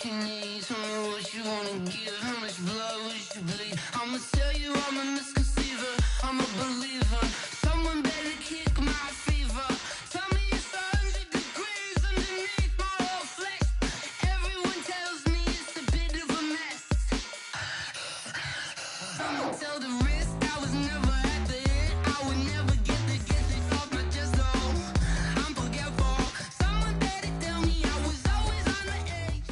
you need. Tell me what you wanna give. How much blood would you bleed? I'ma tell you I'm a misconceiver. I'm a believer. Someone better kick my fever. Tell me it's 100 degrees underneath my whole flesh. Everyone tells me it's a bit of a mess. Someone tell the risk I was never at the end. I would never get it off my chest. Oh, I'm forgetful. Someone better tell me I was always on the edge.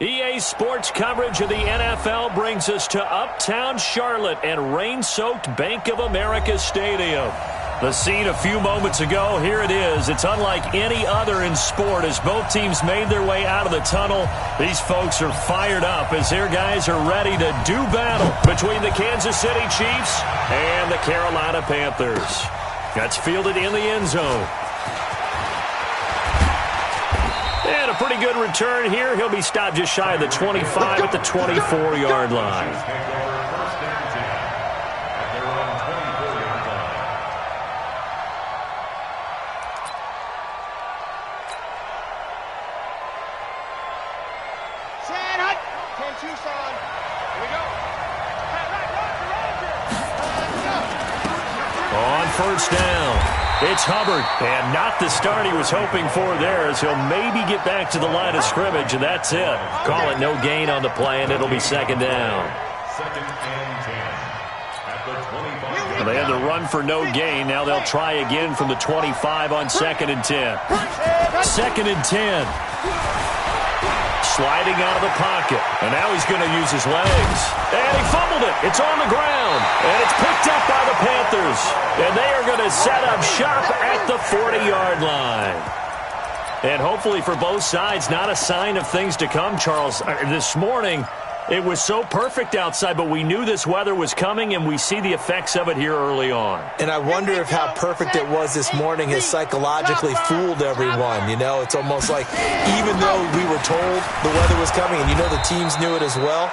EA Sports coverage of the NFL brings us to Uptown Charlotte and rain-soaked Bank of America Stadium. The scene a few moments ago, here it is. It's unlike any other in sport as both teams made their way out of the tunnel. These folks are fired up as their guys are ready to do battle between the Kansas City Chiefs and the Carolina Panthers. That's fielded in the end zone. And a pretty good return here. He'll be stopped just shy of the 25 at the 24-yard line. On first down. It's Hubbard, and not the start he was hoping for there, as he'll maybe get back to the line of scrimmage, and that's it. Call it no gain on the play, and it'll be second down. Second and 10 at the 25. Well, they had to run for no gain. Now they'll try again from the 25 on second and 10. Second and 10. Sliding out of the pocket, and now he's going to use his legs. And he fumbled it. It's on the ground, and it's picked up by the Panthers. And they are going to set up shop at the 40-yard line. And hopefully for both sides, not a sign of things to come, Charles. This morning, it was so perfect outside, but we knew this weather was coming, and we see the effects of it here early on. And I wonder if how perfect it was this morning has psychologically fooled everyone. You know, it's almost like even though we were told the weather was coming, and you know the teams knew it as well,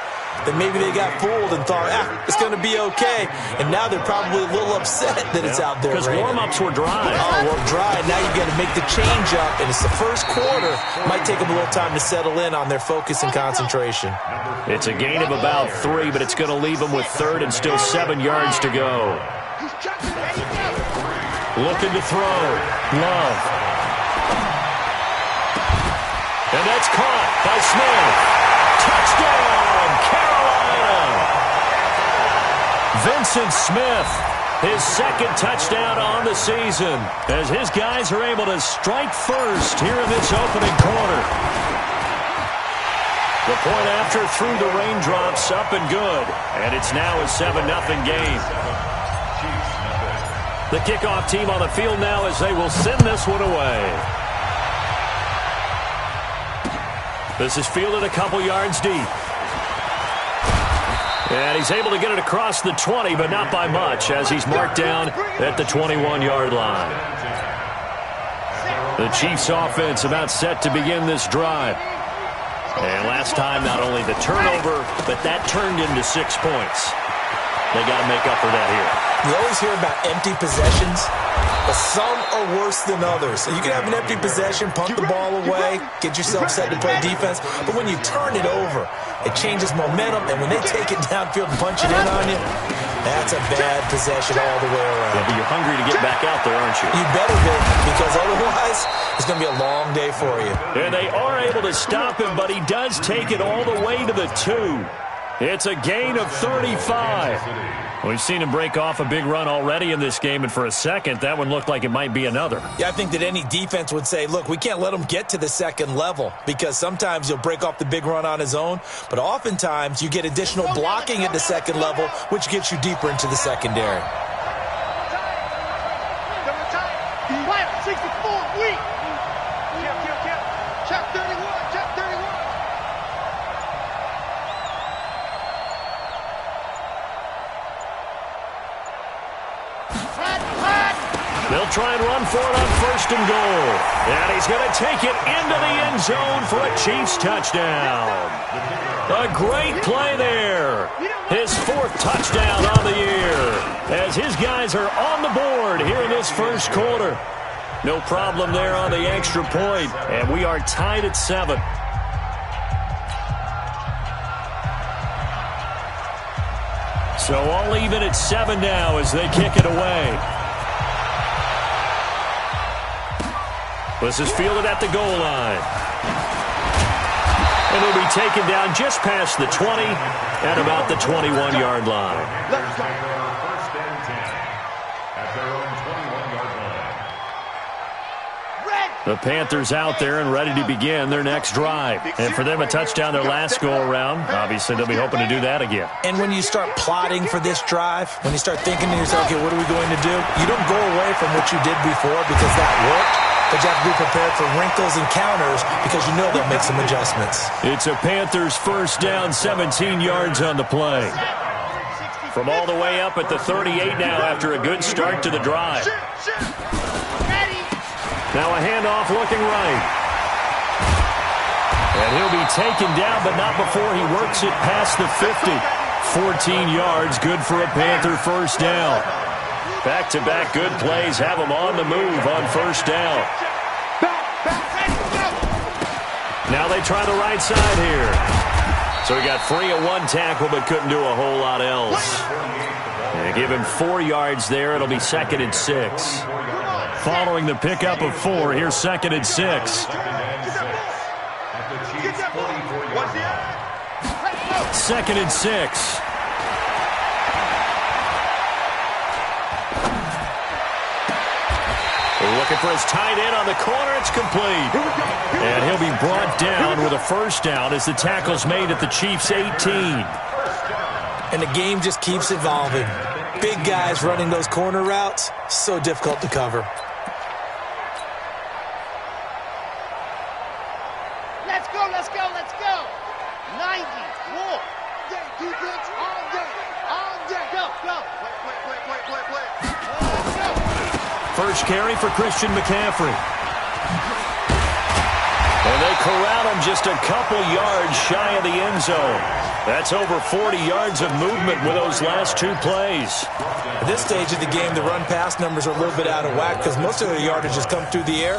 then maybe they got fooled and thought, it's going to be okay. And now they're probably a little upset that it's out there. Because warm-ups were dry. Oh, well, dry. Now you've got to make the change up, and it's the first quarter. Might take them a little time to settle in on their focus and concentration. It's a gain of about 3, but it's going to leave them with third and still 7 yards to go. Looking to throw. Love. And that's caught by Smith. Touchdown, Carolina! Vincent Smith, his second touchdown on the season, as his guys are able to strike first here in this opening quarter. The point after through the raindrops, up and good, and it's now a 7-0 game. The kickoff team on the field now as they will send this one away. This is fielded a couple yards deep. And he's able to get it across the 20, but not by much, as he's marked down at the 21-yard line. The Chiefs offense about set to begin this drive. And last time, not only the turnover, but that turned into 6 points. They got to make up for that here. You always hear about empty possessions, but some are worse than others. So you can have an empty possession, punt the ball away, get yourself set to play defense, but when you turn it over, it changes momentum, and when they take it downfield and punch it in on you, that's a bad possession all the way around. Yeah, but you're hungry to get back out there, aren't you? You better be, because otherwise it's going to be a long day for you. And they are able to stop him, but he does take it all the way to the 2. It's a gain of 35. We've seen him break off a big run already in this game, and for a second, that one looked like it might be another. Yeah, I think that any defense would say, look, we can't let him get to the second level, because sometimes he'll break off the big run on his own, but oftentimes you get additional blocking at the second level, which gets you deeper into the secondary. They'll try and run for it on first and goal. And he's going to take it into the end zone for a Chiefs touchdown. A great play there. His 4th touchdown on the year, as his guys are on the board here in this first quarter. No problem there on the extra point, and we are tied at 7. So all even at 7 now as they kick it away. This is fielded at the goal line. And it'll be taken down just past the 20 at about the 21-yard line. First and 10 at their own 21-yard line. The Panthers out there and ready to begin their next drive. And for them, a touchdown their last go-around. Obviously, they'll be hoping to do that again. And when you start plotting for this drive, when you start thinking to yourself, okay, what are we going to do? You don't go away from what you did before because that worked. But you have to be prepared for wrinkles and counters because you know they'll make some adjustments. It's a Panthers first down, 17 yards on the play. From all the way up at the 38 now after a good start to the drive. Now a handoff looking right. And he'll be taken down, but not before he works it past the 50. 14 yards, good for a Panther first down. Back-to-back good plays have them on the move on first down. Now they try the right side here. So he got free of one tackle but couldn't do a whole lot else. And give him 4 yards there. It'll be 2nd and 6. Following the pickup of 4, here's 2nd and 6. 2nd and 6. Looking for his tight end on the corner. It's complete. And he'll be brought down with a first down as the tackle's made at the Chiefs' 18. And the game just keeps evolving. Big guys running those corner routes, so difficult to cover. Let's go, let's go, let's go. 90, war. Defense all day, all day. Go, go. Play. First carry for Christian McCaffrey. And they corral him just a couple yards shy of the end zone. That's over 40 yards of movement with those last 2 plays. At this stage of the game, the run-pass numbers are a little bit out of whack because most of their yardage has come through the air.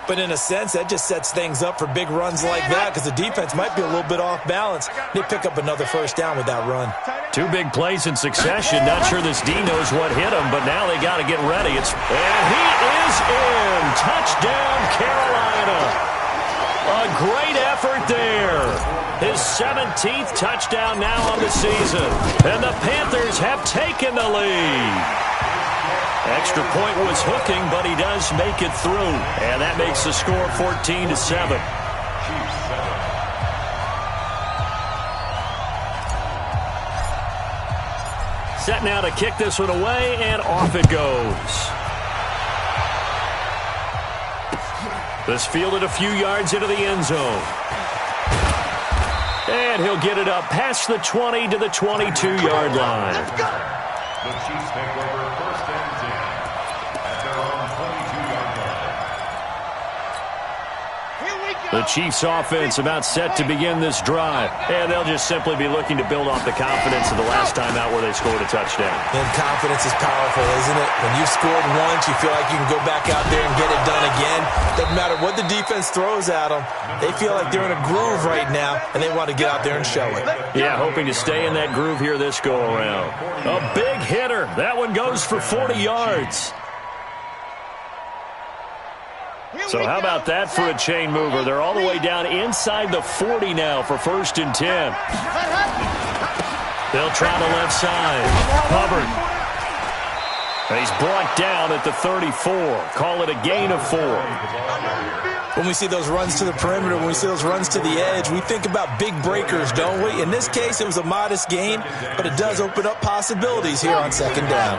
But in a sense, that just sets things up for big runs like that because the defense might be a little bit off balance. They pick up another first down with that run. 2 big plays in succession. Not sure this D knows what hit him, but now they got to get ready. And he is in. Touchdown, Carolina. A great effort there. His 17th touchdown now on the season. And the Panthers have taken the lead. Extra point was hooking, but he does make it through. And that makes the score 14-7. Set now to kick this one away, and off it goes. This fielded a few yards into the end zone. And he'll get it up past the 20 to the 22-yard line. The Chiefs take over first and 10 at their own 22-yard line. The Chiefs offense about set to begin this drive. And they'll just simply be looking to build off the confidence of the last time out where they scored a touchdown. And confidence is powerful, isn't it? When you've scored once, you feel like you can go back out there and get it done again. Doesn't matter what the defense throws at them. They feel like they're in a groove right now, and they want to get out there and show it. Yeah, hoping to stay in that groove here this go-around. A big hitter. That one goes for 40 yards. So how about that for a chain mover? They're all the way down inside the 40 now for first and 10. They'll try the left side. Hubbard. And he's brought down at the 34. Call it a gain of 4. When we see those runs to the perimeter, when we see those runs to the edge, we think about big breakers, don't we? In this case, it was a modest gain, but it does open up possibilities here on second down.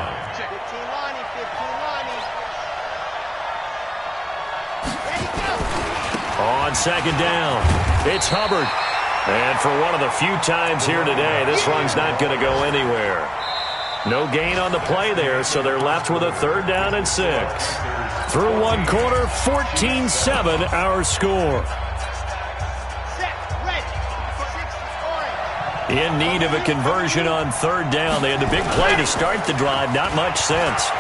On second down, it's Hubbard. And for one of the few times here today, this run's not going to go anywhere. No gain on the play there, so they're left with a 3rd down and 6. Through one quarter, 14-7 our score. In need of a conversion on 3rd down. They had the big play to start the drive, not much sense.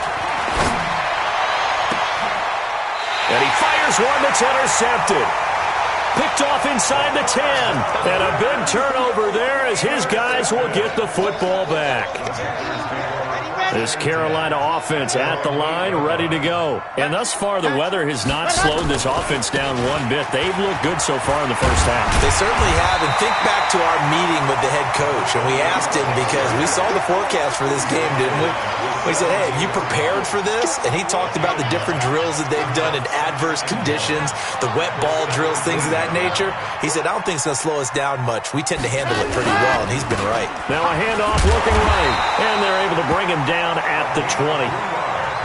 And he fires one that's intercepted. Picked off inside the 10. And a big turnover there as his guys will get the football back. This Carolina offense at the line, ready to go. And thus far, the weather has not slowed this offense down one bit. They've looked good so far in the first half. They certainly have. And think back to our meeting with the head coach. And we asked him because we saw the forecast for this game, didn't we? We said, hey, have you prepared for this? And he talked about the different drills that they've done in adverse conditions, the wet ball drills, things of that nature. He said, I don't think it's going to slow us down much. We tend to handle it pretty well, and he's been right. Now a handoff looking right, and they're able to bring him down at the 20.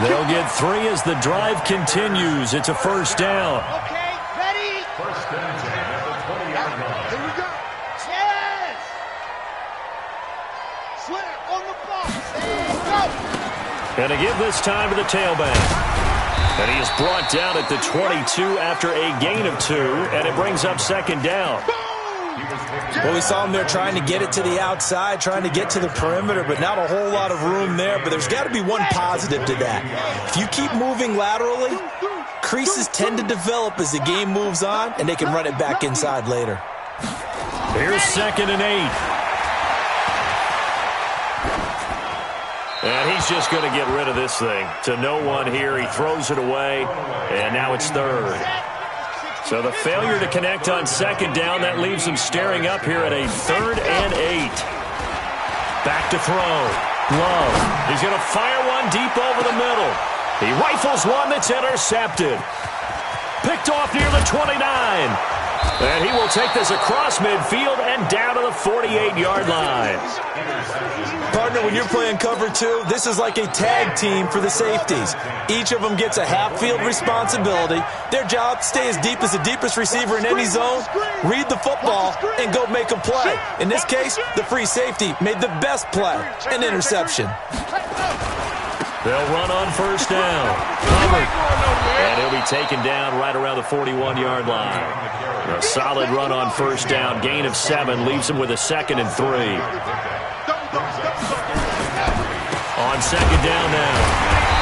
They'll get 3 as the drive continues. It's a first down. Okay, ready? First and 10 at the 20-yard line. Here we go. Yes! Swear on the ball. And go! And to give this time to the tailback. And he is brought down at the 22 after a gain of 2, and it brings up second down. Well, we saw him there trying to get it to the outside, trying to get to the perimeter, but not a whole lot of room there. But there's got to be one positive to that. If you keep moving laterally, creases tend to develop as the game moves on, and they can run it back inside later. Here's second and 8. And he's just going to get rid of this thing. To no one here. He throws it away, and now it's third. So the failure to connect on second down, that leaves him staring up here at a 3rd and 8. Back to throw. Love. He's going to fire one deep over the middle. He rifles one that's intercepted. Picked off near the 29. And he will take this across midfield and down to the 48-yard line. Partner, when you're playing cover 2, this is like a tag team for the safeties. Each of them gets a half-field responsibility. Their job, stay as deep as the deepest receiver in any zone, read the football, and go make a play. In this case, the free safety made the best play, an interception. They'll run on first down. Covered. And he'll be taken down right around the 41-yard line. A solid run on first down. Gain of 7 leaves him with a 2nd and 3. On second down now.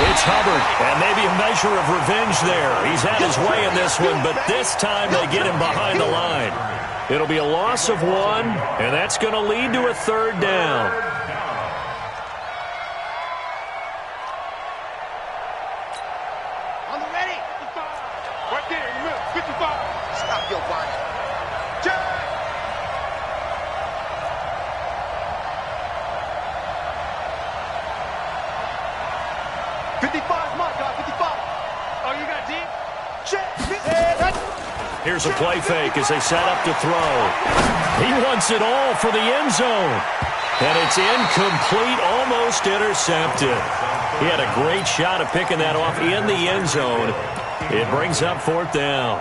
It's Hubbard. And maybe a measure of revenge there. He's had his way in this one, but this time they get him behind the line. It'll be a loss of 1, and that's going to lead to a 3rd down. Here's a play fake as they set up to throw. He wants it all for the end zone. And it's incomplete, almost intercepted. He had a great shot at picking that off in the end zone. It brings up 4th down.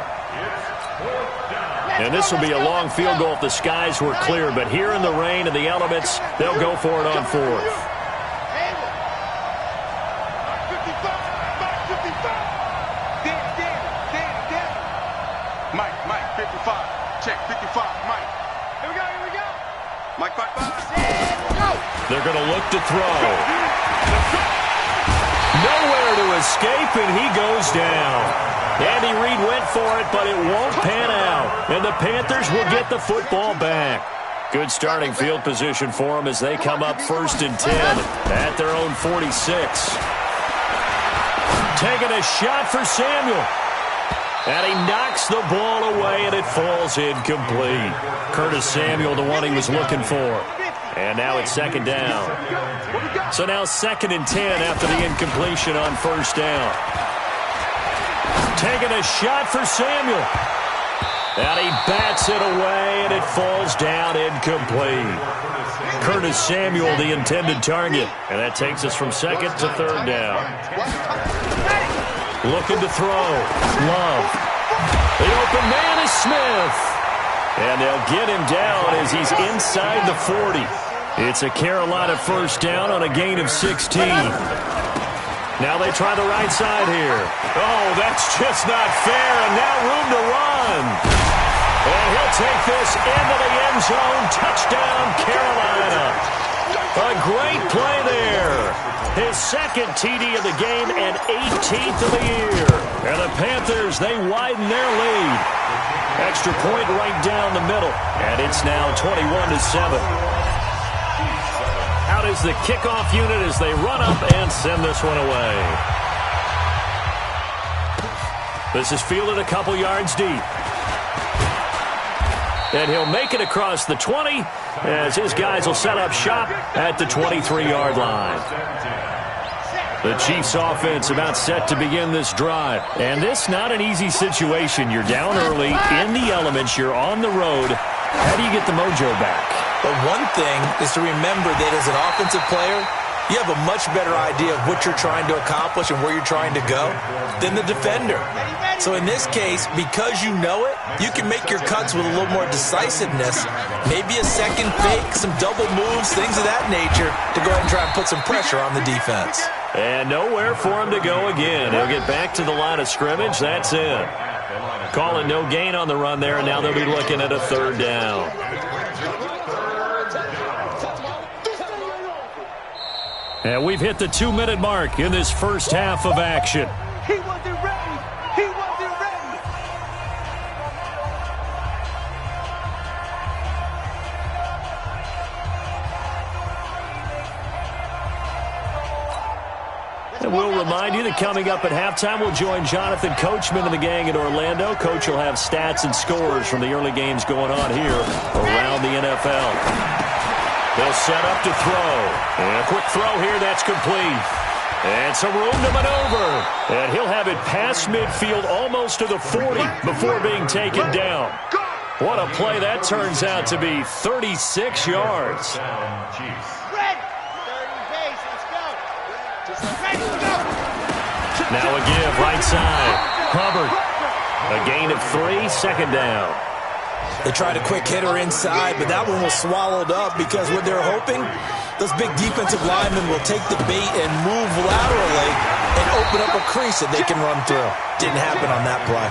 And this will be a long field goal if the skies were clear. But here in the rain and the elements, they'll go for it on 4th. Mike, 55. Check, 55, Mike. Here we go. Mike, 55. They're going to look to throw. Nowhere to escape, and he goes down. Andy Reid went for it, but it won't pan out. And the Panthers will get the football back. Good starting field position for them as they come up 1st and 10 at their own 46. Taking a shot for Samuel. And he knocks the ball away, and it falls incomplete. Curtis Samuel, the one he was looking for. And now it's 2nd down. So now 2nd and 10 after the incompletion on 1st down. Taking a shot for Samuel. And he bats it away, and it falls down incomplete. Curtis Samuel, the intended target. And that takes us from 2nd to 3rd down. Looking to throw. Love. The open man is Smith. And they'll get him down as he's inside the 40. It's a Carolina first down on a gain of 16. Now they try the right side here. Oh, that's just not fair, and now room to run. And he'll take this into the end zone. Touchdown, Carolina. A great play there. His second TD of the game and 18th of the year. And the Panthers, they widen their lead. Extra point right down the middle. And it's now 21-7. Out is the kickoff unit as they run up and send this one away. This is fielded a couple yards deep. And he'll make it across the 20 as his guys will set up shop at the 23-yard line. The Chiefs offense about set to begin this drive. And this not an easy situation. You're down early, in the elements, you're on the road. How do you get the mojo back? But one thing is to remember that as an offensive player, you have a much better idea of what you're trying to accomplish and where you're trying to go than the defender. So in this case, because you know it, you can make your cuts with a little more decisiveness, maybe a second fake, some double moves, things of that nature, to go ahead and try and put some pressure on the defense. And nowhere for him to go again. He'll get back to the line of scrimmage. That's it. Calling no gain on the run there, and now they'll be looking at a third down. And we've hit the 2-minute mark in this first half of action. He wasn't ready. He wasn't ready. And we'll remind you that coming up at halftime, we'll join Jonathan Coachman and the gang in Orlando. Coach will have stats and scores from the early games going on here around the NFL. They'll set up to throw. And a quick throw here, that's complete. And some room to maneuver. And he'll have it past midfield almost to the 40 before being taken down. What a play that turns out to be, 36 yards. Red. 30 base. Let's go. Ready to go. Now a give, right side. Hubbard. A gain of 3, second down. They tried a quick hitter inside, but that one was swallowed up because what they're hoping, those big defensive linemen will take the bait and move laterally and open up a crease that they can run through. Didn't happen on that play.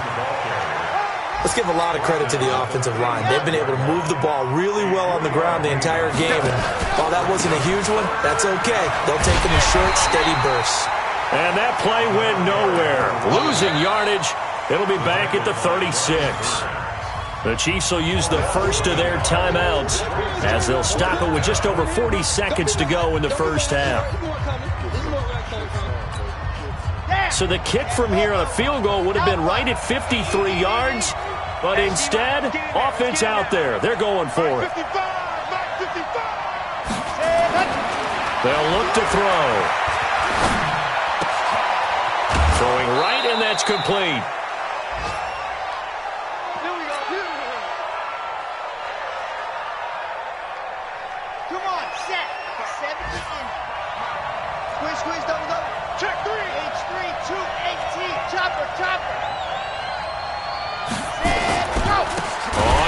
Let's give a lot of credit to the offensive line. They've been able to move the ball really well on the ground the entire game, and while that wasn't a huge one, that's okay. They'll take them in short, steady bursts. And that play went nowhere. Losing yardage. It'll be back at the 36. The Chiefs will use the first of their timeouts as they'll stop it with just over 40 seconds to go in the first half. So the kick from here on a field goal would have been right at 53 yards, but instead, offense out there. They're going for it. They'll look to throw. Throwing right, and that's complete.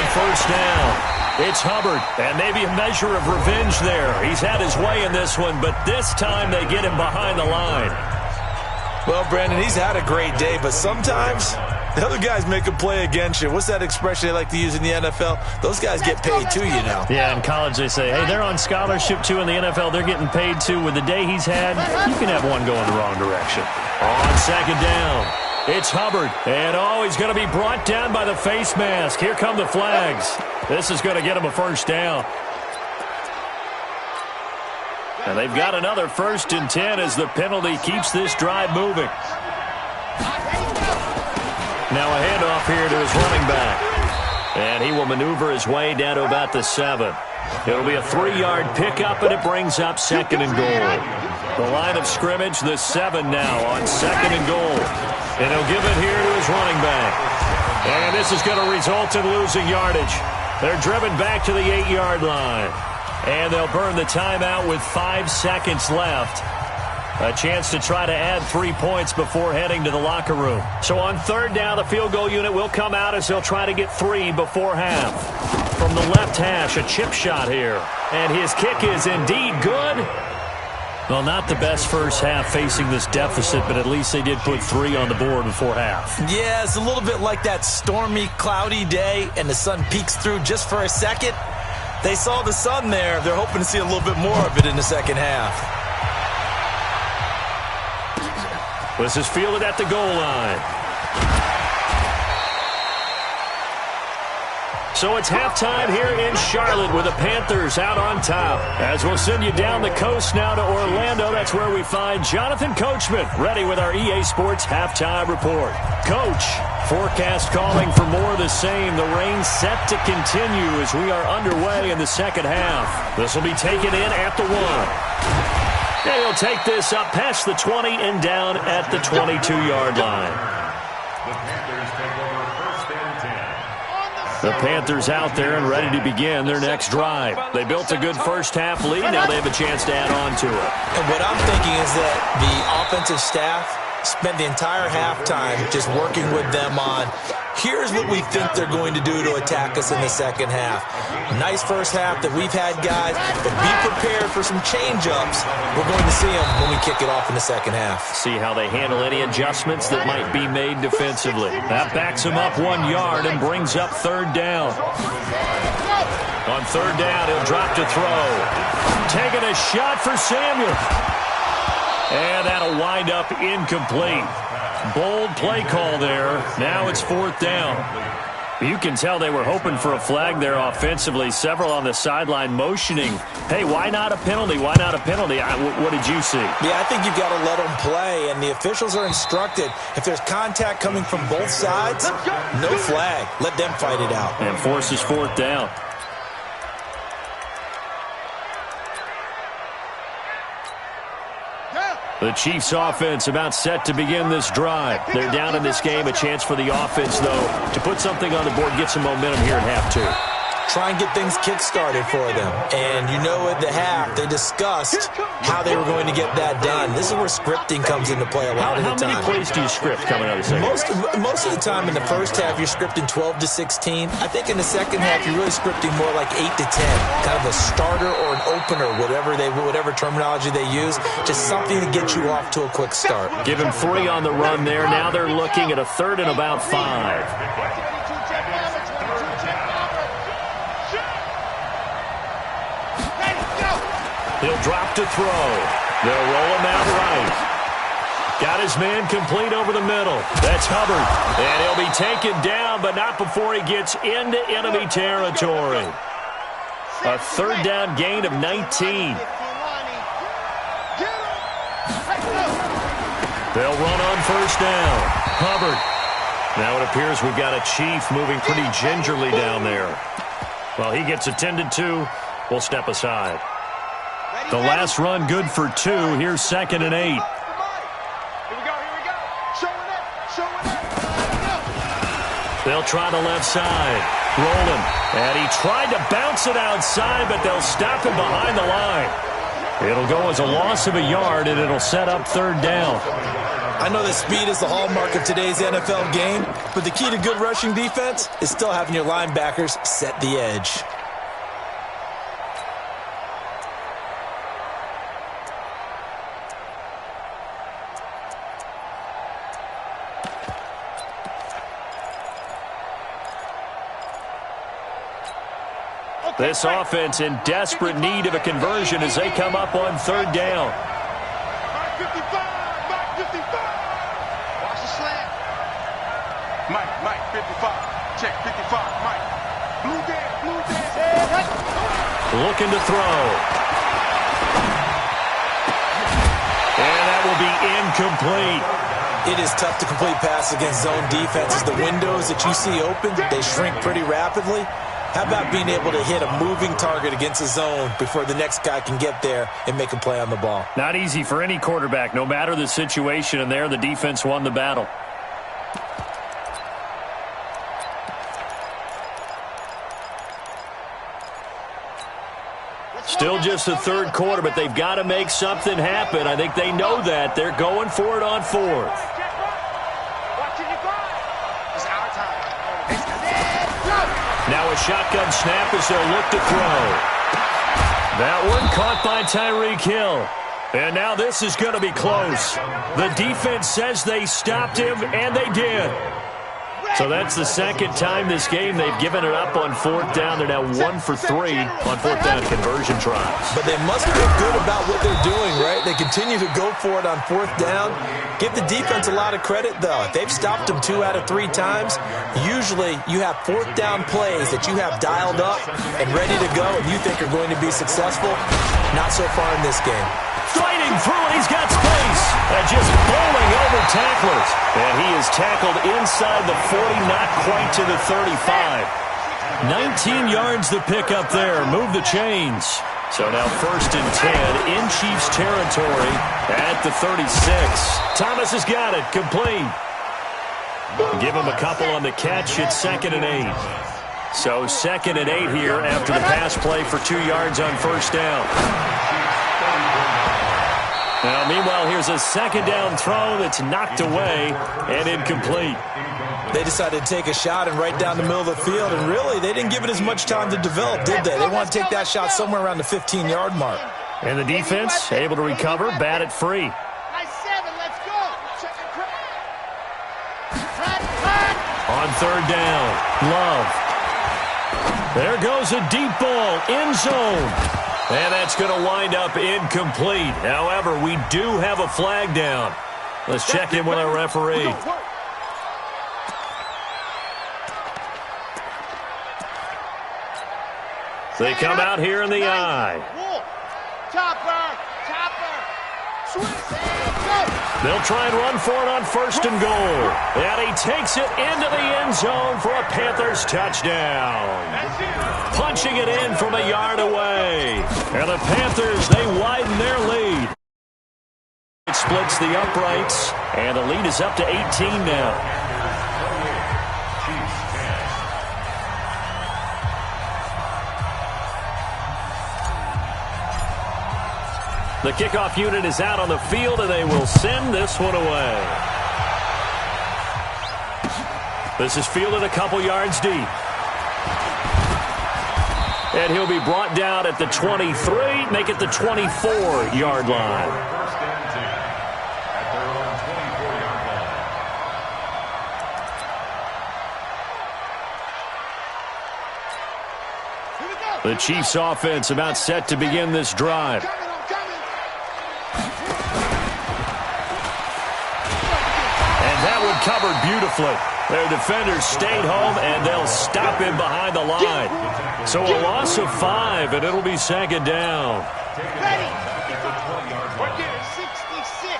First down. It's Hubbard, and maybe a measure of revenge there. He's had his way in this one, but this time they get him behind the line. Well, Brandon, he's had a great day, but sometimes the other guys make a play against you. What's that expression they like to use in the NFL? Those guys get paid too, you know. Yeah, in college they say, hey, they're on scholarship too. In the NFL, they're getting paid too. With the day he's had, you can have one going the wrong direction. On second down. It's Hubbard, and he's going to be brought down by the face mask. Here come the flags. This is going to get him a first down. And they've got another 1st and 10 as the penalty keeps this drive moving. Now a handoff here to his running back. And he will maneuver his way down to about the 7. It'll be a 3-yard pickup, and it brings up 2nd and goal. The line of scrimmage, the 7 now on 2nd and goal. And he'll give it here to his running back. And this is going to result in losing yardage. They're driven back to the 8-yard line. And they'll burn the timeout with 5 seconds left. A chance to try to add 3 points before heading to the locker room. So on third down, the field goal unit will come out as they'll try to get 3 before half. From the left hash, a chip shot here. And his kick is indeed good. Well, not the best first half facing this deficit, but at least they did put 3 on the board before half. Yeah, it's a little bit like that stormy, cloudy day, and the sun peeks through just for a second. They saw the sun there. They're hoping to see a little bit more of it in the second half. This is fielded at the goal line. So it's halftime here in Charlotte with the Panthers out on top. As we'll send you down the coast now to Orlando, that's where we find Jonathan Coachman ready with our EA Sports halftime report. Coach, forecast calling for more of the same. The rain set to continue as we are underway in the second half. This will be taken in at the 1. And he'll take this up past the 20 and down at the 22-yard line. The Panthers take over first and 10. The Panthers out there and ready to begin their next drive. They built a good first-half lead. Now they have a chance to add on to it. And what I'm thinking is that the offensive staff spent the entire halftime just working with them on, here's what we think they're going to do to attack us in the second half. Nice first half that we've had, guys, but be prepared for some change-ups. We're going to see them when we kick it off in the second half. See how they handle any adjustments that might be made defensively. That backs them up 1 yard and brings up third down. On third down, he'll drop to throw. Taking a shot for Samuel. And that'll wind up incomplete. Bold play call there. Now it's fourth down. You can tell they were hoping for a flag there offensively. Several on the sideline motioning, hey, why not a penalty? Why not a penalty? What did you see? Yeah, I think you've got to let them play, and the officials are instructed, if there's contact coming from both sides, no flag. Let them fight it out. And forces fourth down. The Chiefs offense about set to begin this drive. They're down in this game. A chance for the offense, though, to put something on the board, get some momentum here at half 2. Try and get things kick-started for them. And you know at the half, they discussed how they were going to get that done. This is where scripting comes into play a lot of the time. How many plays do you script coming out of the second? Most of the time in the first half, you're scripting 12 to 16. I think in the second half, you're really scripting more like 8 to 10. Kind of a starter or an opener, whatever terminology they use. Just something to get you off to a quick start. Give him 3 on the run there. Now they're looking at a third and about 5. He'll drop to throw. They'll roll him out right. Got his man complete over the middle. That's Hubbard. And he'll be taken down, but not before he gets into enemy territory. A third down gain of 19. They'll run on first down. Hubbard. Now it appears we've got a Chief moving pretty gingerly down there. While he gets attended to, we'll step aside. The last run good for 2. Here's second and 8. Here we go. Showing it. They'll try the left side. Rolling. And he tried to bounce it outside, but they'll stop him behind the line. It'll go as a loss of a yard, and it'll set up third down. I know that speed is the hallmark of today's NFL game, but the key to good rushing defense is still having your linebackers set the edge. This offense in desperate need of a conversion as they come up on third down. Mike 55. Watch the slant. Mike 55. Check 55. Mike. Blue dance. Looking to throw. And that will be incomplete. It is tough to complete passes against zone defenses. The windows that you see open, they shrink pretty rapidly. How about being able to hit a moving target against a zone before the next guy can get there and make a play on the ball? Not easy for any quarterback, no matter the situation, and there the defense won the battle. Still just the third quarter, but they've got to make something happen. I think they know that. They're going for it on fourth. Now a shotgun snap as they'll look to throw. That one caught by Tyreek Hill. And now this is going to be close. The defense says they stopped him, and they did. So that's the second time this game they've given it up on fourth down. They're now 1 for 3 on fourth down conversion tries. But they must feel good about what they're doing, right? They continue to go for it on fourth down. Give the defense a lot of credit, though. If they've stopped them 2 out of 3 times, usually you have fourth down plays that you have dialed up and ready to go and you think are going to be successful. Not so far in this game. Fighting through it, he's got space. And just bowling over tacklers. And he is tackled inside the 40, not quite to the 35. 19 yards the pick up there. Move the chains. So now 1st and 10 in Chiefs territory at the 36. Thomas has got it. Complete. Give him a couple on the catch. It's 2nd and 8. So 2nd and 8 here after the pass play for 2 yards on first down. Now, meanwhile, here's a 2nd down throw that's knocked away and incomplete. They decided to take a shot and right down the middle of the field, and really, they didn't give it as much time to develop, did they? They want to take that shot somewhere around the 15-yard mark. And the defense able to recover, bat it free. Nice 7, let's go. On 3rd down, Love. There goes a deep ball, end zone. And that's going to wind up incomplete. However, we do have a flag down. Let's check in with our referee. They come out here in the eye. Chopper. They'll try and run for it on 1st and goal. And he takes it into the end zone for a Panthers touchdown. Punching it in from a yard away. And the Panthers, they widen their lead. It splits the uprights, and the lead is up to 18 now. The kickoff unit is out on the field, and they will send this one away. This is fielded a couple yards deep. And he'll be brought down at the 23, make it the 24-yard line. The Chiefs offense about set to begin this drive. Covered beautifully. Their defenders stayed home, and they'll stop him behind the line. So a loss of 5, and it'll be 2nd down. Ready. 66.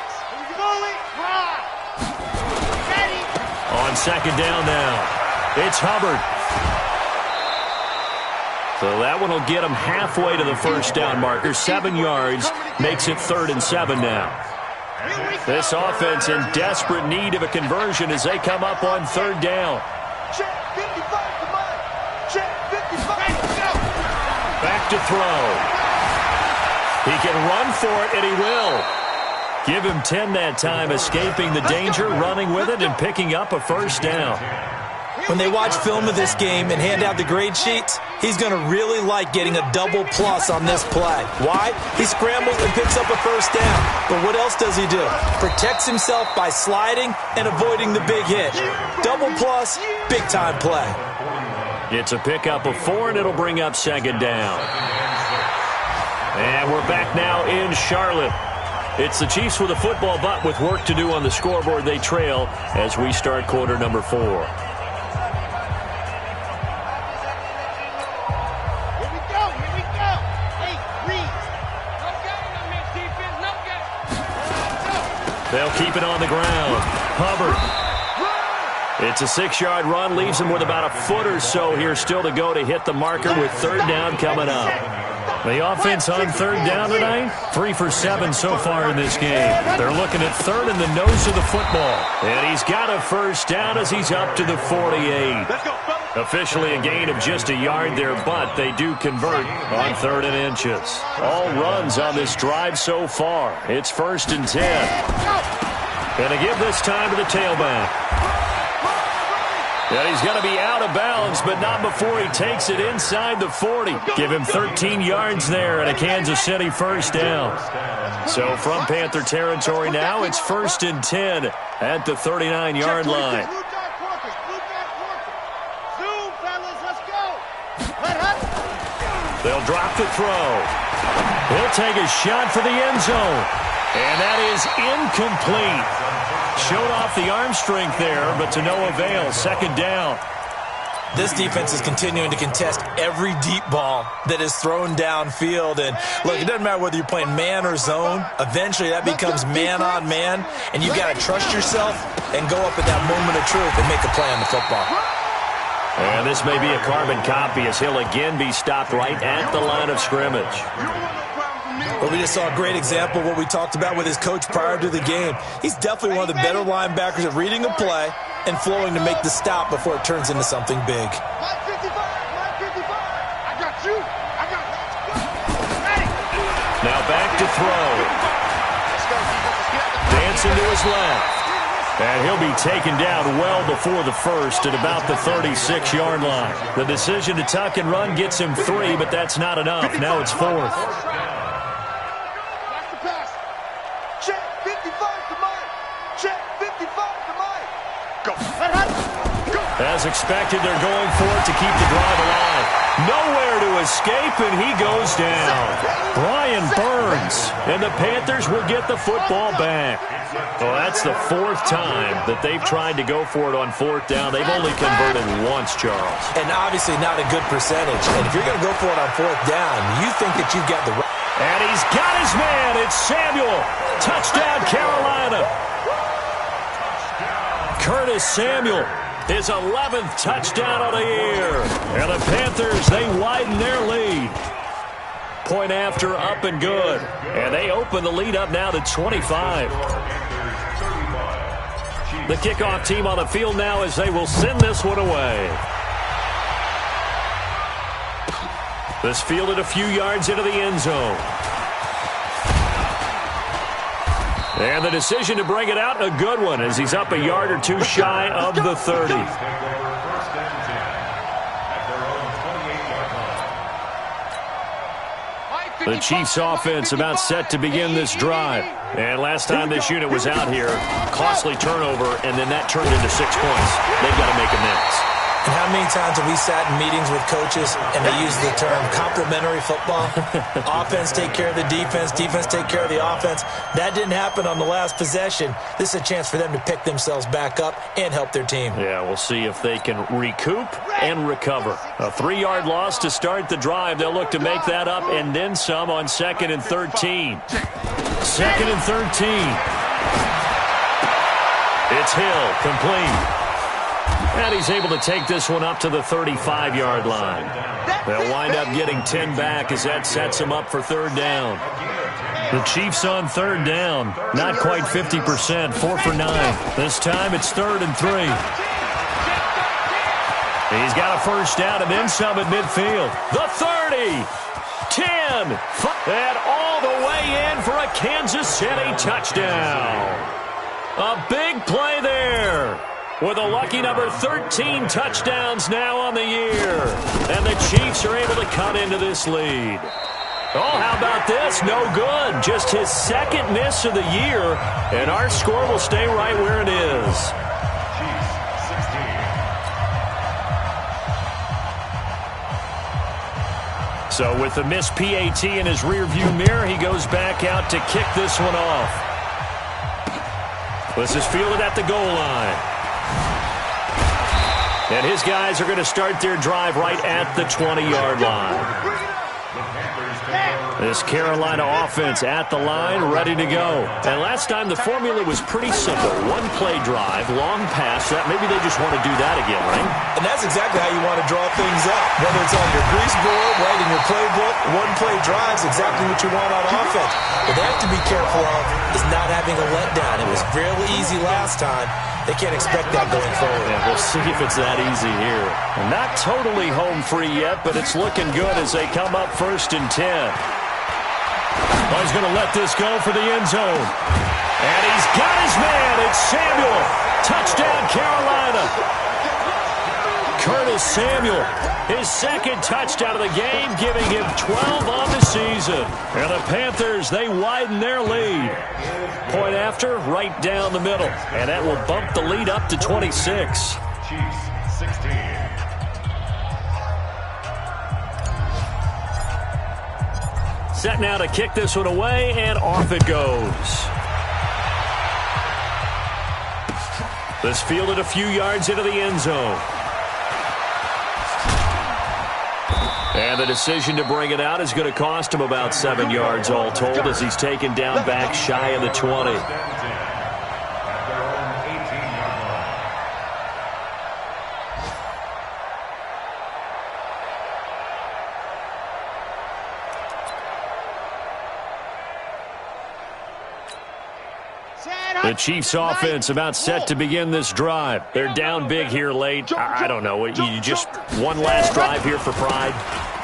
Fully drive. Ready. On 2nd down now, it's Hubbard. So that one will get him halfway to the first down marker. 7 yards makes it 3rd and 7 now. This offense in desperate need of a conversion as they come up on 3rd down. Back to throw. He can run for it, and he will. Give him 10 that time, escaping the danger, running with it, and picking up a first down. When they watch film of this game and hand out the grade sheets, he's going to really like getting a double plus on this play. Why? He scrambles and picks up a first down. But what else does he do? Protects himself by sliding and avoiding the big hit. Double plus, big-time play. It's a pickup of 4, and it'll bring up 2nd down. And we're back now in Charlotte. It's the Chiefs with a football, but with work to do on the scoreboard. They trail as we start quarter number 4. They'll keep it on the ground. Hubbard. It's a 6-yard run. Leaves him with about a foot or so here still to go to hit the marker with 3rd down coming up. The offense on 3rd down tonight, 3 for 7 so far in this game. They're looking at 3rd in the nose of the football. And he's got a first down as he's up to the 48. Officially a gain of just a yard there, but they do convert on 3rd and inches. All runs on this drive so far. It's 1st and 10. And to give this time to the tailback. And he's going to be out of bounds, but not before he takes it inside the 40. Give him 13 yards there and a Kansas City first down. So from Panther territory now, it's 1st and 10 at the 39-yard line. They'll drop the throw. He'll take a shot for the end zone. And that is incomplete. Showed off the arm strength there, but to no avail. Second down. This defense is continuing to contest every deep ball that is thrown downfield. And, look, it doesn't matter whether you're playing man or zone. Eventually, that becomes man on man. And you've got to trust yourself and go up at that moment of truth and make a play on the football. And this may be a carbon copy as he'll again be stopped right at the line of scrimmage. Well, we just saw a great example of what we talked about with his coach prior to the game. He's definitely one of the better linebackers at reading a play and flowing to make the stop before it turns into something big. Line 55, I got you. I got you. Ready. Now back to throw. Dancing to his left. And he'll be taken down well before the first at about the 36-yard line. The decision to tuck and run gets him 3, but that's not enough. Now it's 4th. Check 55 to Mike. Check 55 to Mike. Go. As expected, they're going for it to keep the drive alive. Nowhere to escape, and he goes down. Brian Burns, and the Panthers will get the football back. Well, that's the 4th time that they've tried to go for it on 4th down. They've only converted once, Charles. And obviously not a good percentage. And if you're going to go for it on 4th down, you think that you've got the... And he's got his man. It's Samuel. Touchdown, Carolina. Curtis Samuel, his 11th touchdown of the year. And the Panthers, they widen their lead. Point after, up and good. And they open the lead up now to 25. The kickoff team on the field now as they will send this one away. This fielded a few yards into the end zone. And the decision to bring it out, a good one, as he's up a yard or two shy of the 30. The Chiefs offense about set to begin this drive. And last time this unit was out here, costly turnover, and then that turned into 6 points. They've got to make amends. And how many times have we sat in meetings with coaches and they use the term complementary football? Offense take care of the defense, defense take care of the offense. That didn't happen on the last possession. This is a chance for them to pick themselves back up and help their team. Yeah, we'll see if they can recoup and recover. A 3-yard loss to start the drive. They'll look to make that up and then some on 2nd and 13. 2nd and 13. It's Hill, complete. And he's able to take this one up to the 35-yard line. They'll wind up getting 10 back as that sets them up for 3rd down. The Chiefs on 3rd down. Not quite 50%, 4 for 9. This time it's 3rd and 3. He's got a first down and then some at midfield. The 30, 10, 5, and all the way in for a Kansas City touchdown. A big play there. With a lucky number 13 touchdowns now on the year. And the Chiefs are able to cut into this lead. Oh, how about this? No good. Just his 2nd miss of the year. And our score will stay right where it is. So with the missed PAT in his rearview mirror, he goes back out to kick this one off. This is fielded at the goal line. And his guys are going to start their drive right at the 20-yard line. This Carolina offense at the line, ready to go. And last time the formula was pretty simple. 1-play drive, long pass. Maybe they just want to do that again, right? And that's exactly how you want to draw things up. Whether it's on your grease board, right in your playbook, 1-play drive is exactly what you want on offense. What they have to be careful of is not having a letdown. It was fairly easy last time. They can't expect that going forward. Yeah, we'll see if it's that easy here. Not totally home free yet, but it's looking good as they come up 1st and 10. Well, he's going to let this go for the end zone. And he's got his man. It's Samuel. Touchdown, Carolina. Curtis Samuel, his 2nd touchdown of the game, giving him 12 on the season. And the Panthers, they widen their lead. Point after, right down the middle. And that will bump the lead up to 26. Chiefs 16. Set now to kick this one away, and off it goes. This fielded a few yards into the end zone. And the decision to bring it out is going to cost him about 7 yards all told as he's taken down back shy of the 20. The Chiefs offense about set to begin this drive. They're down big here late. I don't know. You just one last drive here for pride?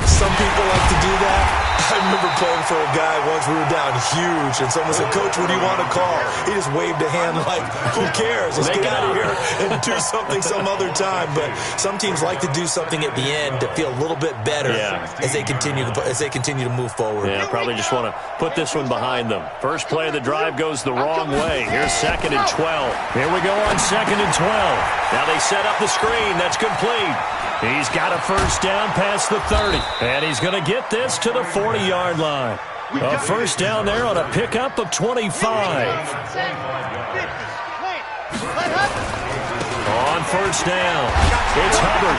Some people like to do that. I remember playing for a guy once. We were down huge, and someone said, "Coach, what do you want to call?" He just waved a hand like, who cares? Let's get out of here and do something some other time. But some teams like to do something at the end to feel a little bit better as they continue to move forward. Yeah, probably just want to put this one behind them. First play of the drive goes the wrong way. Here's 2nd and 12. Here we go on 2nd and 12. Now they set up the screen. That's complete. He's got a first down past the 30. And he's going to get this to the 40-yard line. A first down there on a pickup of 25. On first down, it's Hubbard.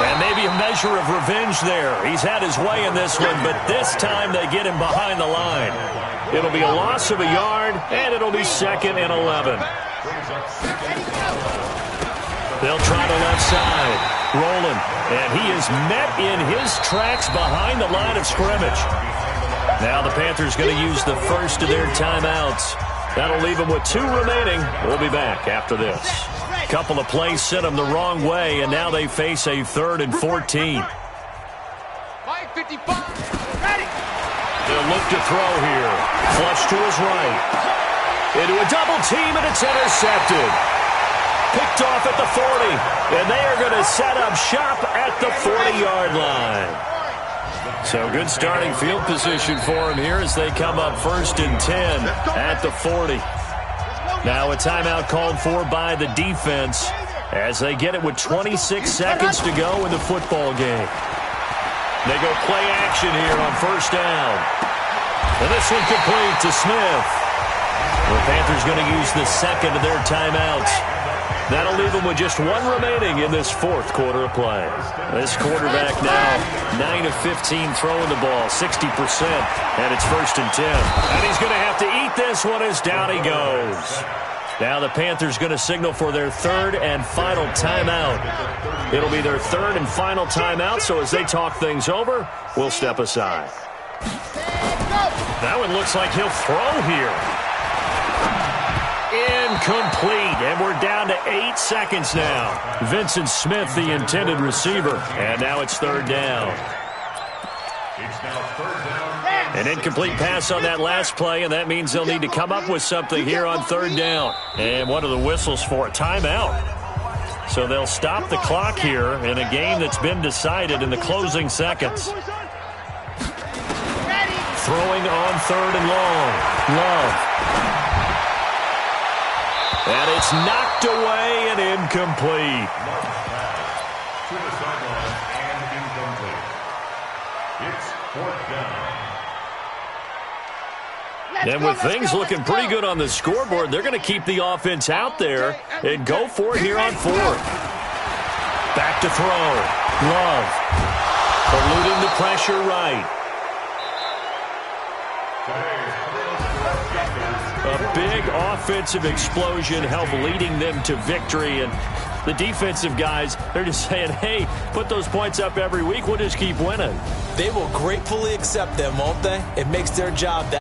And maybe a measure of revenge there. He's had his way in this one, but this time they get him behind the line. It'll be a loss of a yard, and it'll be 2nd and 11. They'll try the left side. Rolling, and he is met in his tracks behind the line of scrimmage. Now the Panthers going to use the first of their timeouts. That'll leave them with 2 remaining. We'll be back after this. Couple of plays sent them the wrong way, and now they face a 3rd and 14. They'll look to throw here. Flush to his right. Into a double team, and it's intercepted. Picked off at the 40, and they are going to set up shop at the 40-yard line. So good starting field position for him here as they come up 1st and 10 at the 40. Now a timeout called for by the defense as they get it with 26 seconds to go in the football game. They go play action here on first down. And this one complete to Smith. The Panthers going to use the 2nd of their timeouts. That'll leave them with just 1 remaining in this 4th quarter of play. This quarterback now 9 of 15 throwing the ball, 60%, and it's 1st and 10. And he's going to have to eat this one as down he goes. Now the Panthers going to signal for their 3rd and final timeout. It'll be their 3rd and final timeout, so as they talk things over, we'll step aside. That one looks like he'll throw here. Incomplete, and we're down to 8 seconds now. Vincent Smith, the intended receiver, and now it's 3rd down. An incomplete pass on that last play, and that means they'll need to come up with something here on 3rd down. And what are the whistles for? A timeout. So they'll stop the clock here in a game that's been decided in the closing seconds. Throwing on 3rd and long. Love. And it's knocked away and incomplete. To the sideline and incomplete. It's 4th down. And with things looking pretty good on the scoreboard, they're going to keep the offense out there and go for it here on 4th. Back to throw. Love. Eluding the pressure right. A big offensive explosion helped leading them to victory. And the defensive guys, they're just saying, hey, put those points up every week. We'll just keep winning. They will gratefully accept them, won't they? It makes their job that